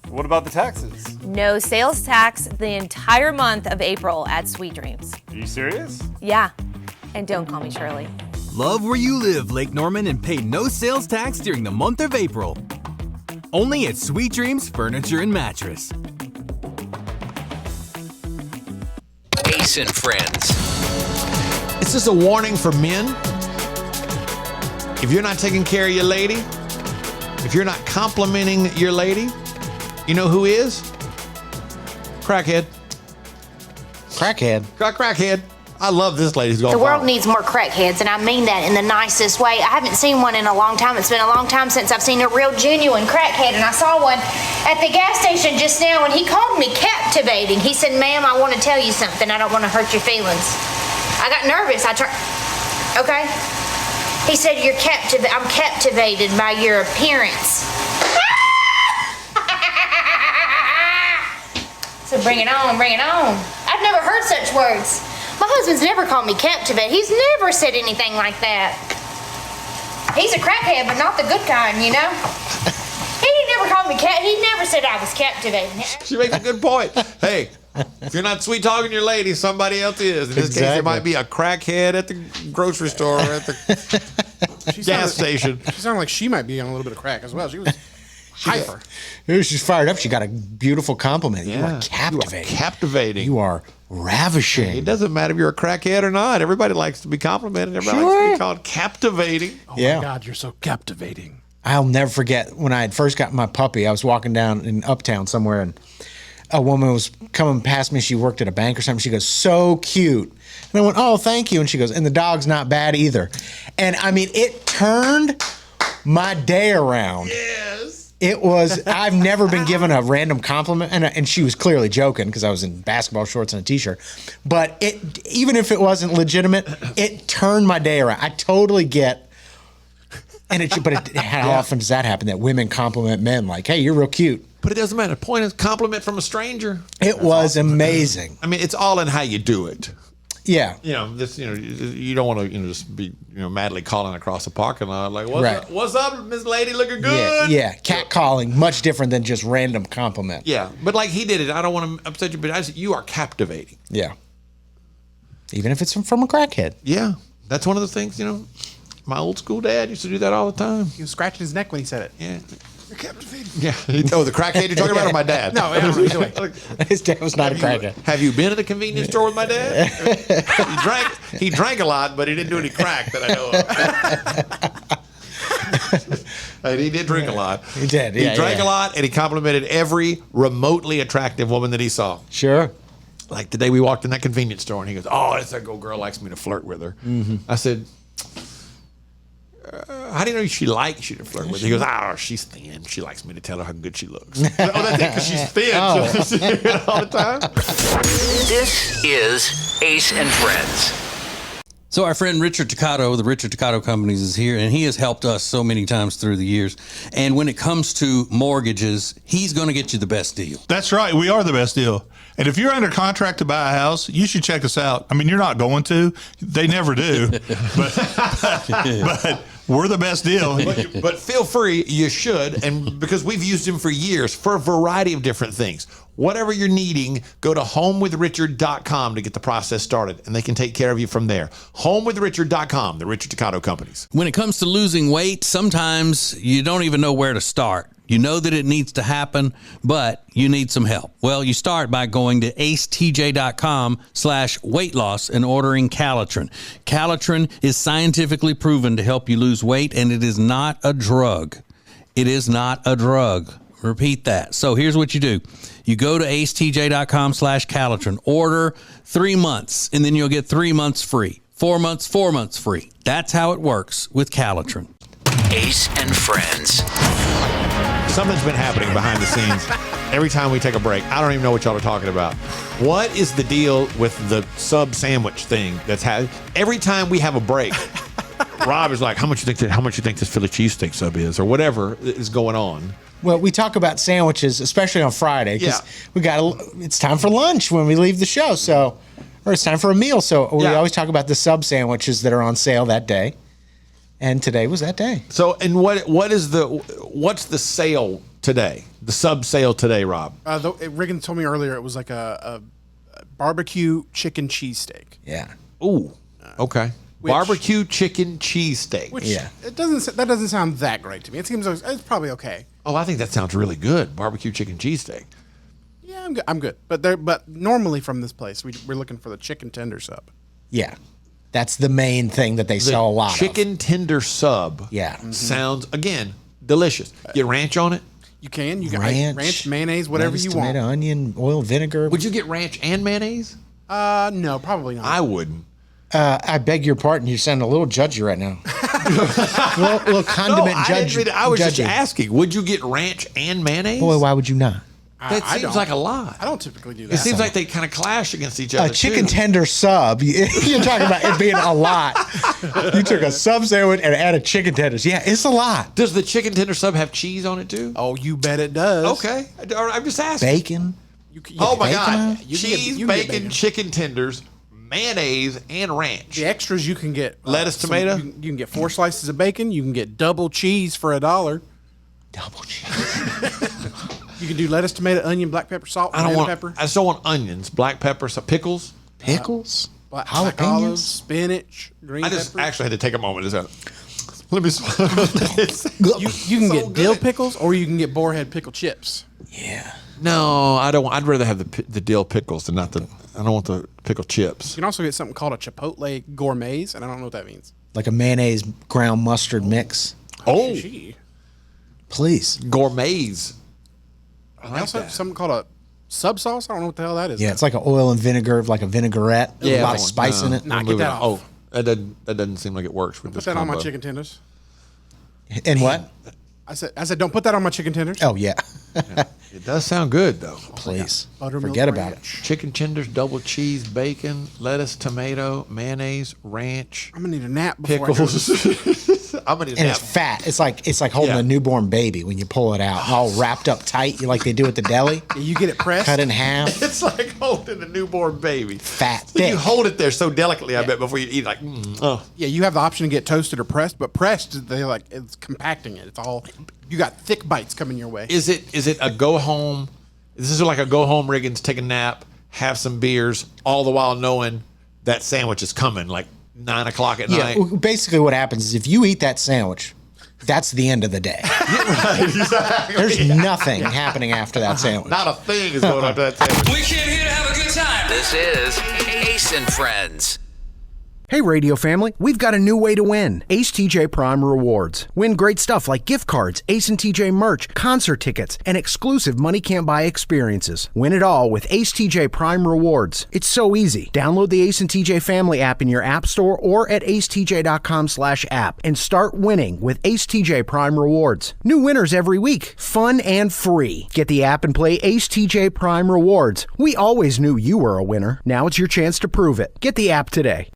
What about the taxes? No sales tax the entire month of April at Sweet Dreams. Are you serious? Yeah. And don't call me Shirley. Love where you live, Lake Norman, and pay no sales tax during the month of April. Only at Sweet Dreams Furniture and Mattress. Ace and Friends. Is this a warning for men? If you're not taking care of your lady, if you're not complimenting your lady, you know who is? Crackhead. Crackhead. Crackhead. I love this lady's going. The world needs more crackheads, and I mean that in the nicest way. I haven't seen one in a long time. It's been a long time since I've seen a real genuine crackhead, and I saw one at the gas station just now, and he called me captivating. He said, "Ma'am, I want to tell you something. I don't want to hurt your feelings." I got nervous. Okay. He said, I'm captivated by your appearance. So bring it on, bring it on. I've never heard such words. My husband's never called me captivated. He's never said anything like that. He's a crackhead, but not the good kind, you know? He never called me he never said I was captivating. She makes a good point. Hey, if you're not sweet talking your lady, somebody else is. In this case, it might be a crackhead at the grocery store or at the gas station. She sounded like she might be on a little bit of crack as well. She was hyper. She's fired up. She got a beautiful compliment. You are captivating. You are captivating. You are ravishing. It doesn't matter if you're a crackhead or not. Everybody likes to be complimented. Everybody likes to be called captivating. Oh my God, you're so captivating. I'll never forget when I had first got my puppy. I was walking down in Uptown somewhere, and a woman was coming past me. She worked at a bank or something. She goes, "So cute." And I went, "Oh, thank you." And she goes, "And the dog's not bad either." And I mean, it turned my day around. Yes. It was, I've never been given a random compliment. And she was clearly joking because I was in basketball shorts and a t-shirt. But even if it wasn't legitimate, it turned my day around. I totally get. How often does that happen, that women compliment men like, "Hey, you're real cute"? But it doesn't matter. The point is compliment from a stranger. It was amazing. I mean, it's all in how you do it. Yeah. You don't want to, just be, madly calling across the parking lot like, "What's up, Miss Lady, looking good?" Yeah. Cat calling, much different than just random compliment. Yeah. But like he did it, I don't want to upset you, but I said, "You are captivating." Yeah. Even if it's from a crackhead. Yeah. That's one of the things, my old school dad used to do that all the time. He was scratching his neck when he said it. Yeah. You're captivating. Yeah. The crackhead you're talking about, or my dad? No, I don't know. His dad was not a crackhead. Have you been to the convenience store with my dad? He drank a lot, but he didn't do any crack that I know of. And he did drink a lot. He did. He drank a lot, and he complimented every remotely attractive woman that he saw. Sure. Like the day we walked in that convenience store, and he goes, "Oh, that's that girl likes me to flirt with her." Mm-hmm. I said, "How do you know she likes you to flirt with her?" He goes, "Oh, she's thin. She likes me to tell her how good she looks." Oh, that's it, because she's thin. Oh. So she hears it all the time. This is Ace and Friends. So our friend Richard Toccato, the Richard Toccato Companies, is here, and he has helped us so many times through the years. And when it comes to mortgages, he's going to get you the best deal. That's right. We are the best deal. And if you're under contract to buy a house, you should check us out. I mean, you're not going to. They never do. But we're the best deal. But feel free, you should, and because we've used him for years for a variety of different things. Whatever you're needing, go to homewithrichard.com to get the process started, and they can take care of you from there. Homewithrichard.com, the Richard Toccato Companies. When it comes to losing weight, sometimes you don't even know where to start. You know that it needs to happen, but you need some help. Well, you start by going to acetj.com/weight loss and ordering Calitrin. Calitrin is scientifically proven to help you lose weight, and it is not a drug. It is not a drug. Repeat that. So here's what you do. You go to acetj.com/Calitrin, order 3 months, and then you'll get 3 months free. 4 months, 4 months free. That's how it works with Calitrin. Ace and Friends. Something's been happening behind the scenes every time we take a break. I don't even know what y'all are talking about. What is the deal with the sub sandwich thing that's happening? Every time we have a break, Rob is like, how much you think this Philly cheesesteak sub is, or whatever is going on. Well, we talk about sandwiches, especially on Friday, because it's time for lunch when we leave the show, or it's time for a meal. So we always talk about the sub sandwiches that are on sale that day. And today was that day. So, and what's the sale today? The sub sale today, Rob? Riggin told me earlier it was like a barbecue chicken cheesesteak. Yeah. Ooh. Okay. Barbecue chicken cheesesteak. Which that doesn't sound that great to me. It seems it's probably okay. Oh, I think that sounds really good. Barbecue chicken cheesesteak. Yeah, I'm good. But normally from this place, we're looking for the chicken tender sub. Yeah. That's the main thing that they sell a lot chicken tender sub. Yeah. Sounds, again, delicious. Get ranch on it? You can. You can ranch, mayonnaise, whatever you want. Tomato, onion, oil, vinegar. Would you get ranch and mayonnaise? No, probably not. I wouldn't. I beg your pardon. You sound a little judgy right now. little condiment judgy. I was just asking. Would you get ranch and mayonnaise? Boy, why would you not? That seems like a lot. I don't typically do that. It seems like they kind of clash against each other. A chicken tender sub. You're talking about it being a lot. You took a sub sandwich and added chicken tenders. Yeah, it's a lot. Does the chicken tender sub have cheese on it too? Oh, you bet it does. Okay. I'm just asking. Bacon. Oh my God. Cheese, bacon, chicken tenders, mayonnaise, and ranch. The extras you can get. Lettuce, tomato? You can get 4 slices of bacon. You can get double cheese for $1. Double cheese. You can do lettuce, tomato, onion, black pepper, salt, pepper. I just don't want onions, black pepper, some pickles. Pickles? Black Jalapenos? olives, spinach, green I just peppers. actually had to take a moment. Let me swallow this. You can get dill pickles or you can get boarhead pickle chips. Yeah. No, I don't. I'd rather have the dill pickles than not the. I don't want the pickle chips. You can also get something called a Chipotle gourmets, and I don't know what that means. Like a mayonnaise ground mustard mix. Oh, please. Gourmets. I also have something called a sub sauce. I don't know what the hell that is. Yeah, it's like an oil and vinegar, like a vinaigrette. Yeah, a lot of spice in it. Nah, get that off. Oh, that doesn't seem like it works with Put this that on my combo. chicken tenders. And what? I said, don't put that on my chicken tenders. Oh, yeah. It does sound good though. Please. Buttermilk Forget about it. ranch. Chicken tenders, double cheese, bacon, lettuce, tomato, mayonnaise, ranch, I'm gonna need a nap before I do this. pickles. I'm gonna need And a it's nap. fat. It's like holding Yeah. a newborn baby when you pull it out, all wrapped up tight, like they do at the deli. Yeah, you get it pressed. Cut in half. It's like holding a newborn baby. Fat, You thick. hold it there so delicately, I bet, before you eat. Like, oh, Yeah, you have the option to get toasted or pressed, but pressed, it's compacting it. It's all, you got thick bites coming your way. is it a go home? This is like a go home, Riggins, take a nap, have some beers, all the while knowing that sandwich is coming, like 9 o'clock at Yeah, night. well, basically what happens is if you eat that sandwich, that's the end of the day. Exactly. There's nothing happening after that sandwich. Not a thing is going after that sandwich. We came here to have a good time. This is Ace and Friends. Hey, radio family, we've got a new way to win. Ace TJ Prime Rewards. Win great stuff like gift cards, Ace and TJ merch, concert tickets, and exclusive money can't buy experiences. Win it all with Ace TJ Prime Rewards. It's so easy. Download the Ace and TJ family app in your app store or at acetj.com/app and start winning with Ace TJ Prime Rewards. New winners every week. Fun and free. Get the app and play Ace TJ Prime Rewards. We always knew you were a winner. Now it's your chance to prove it. Get the app today.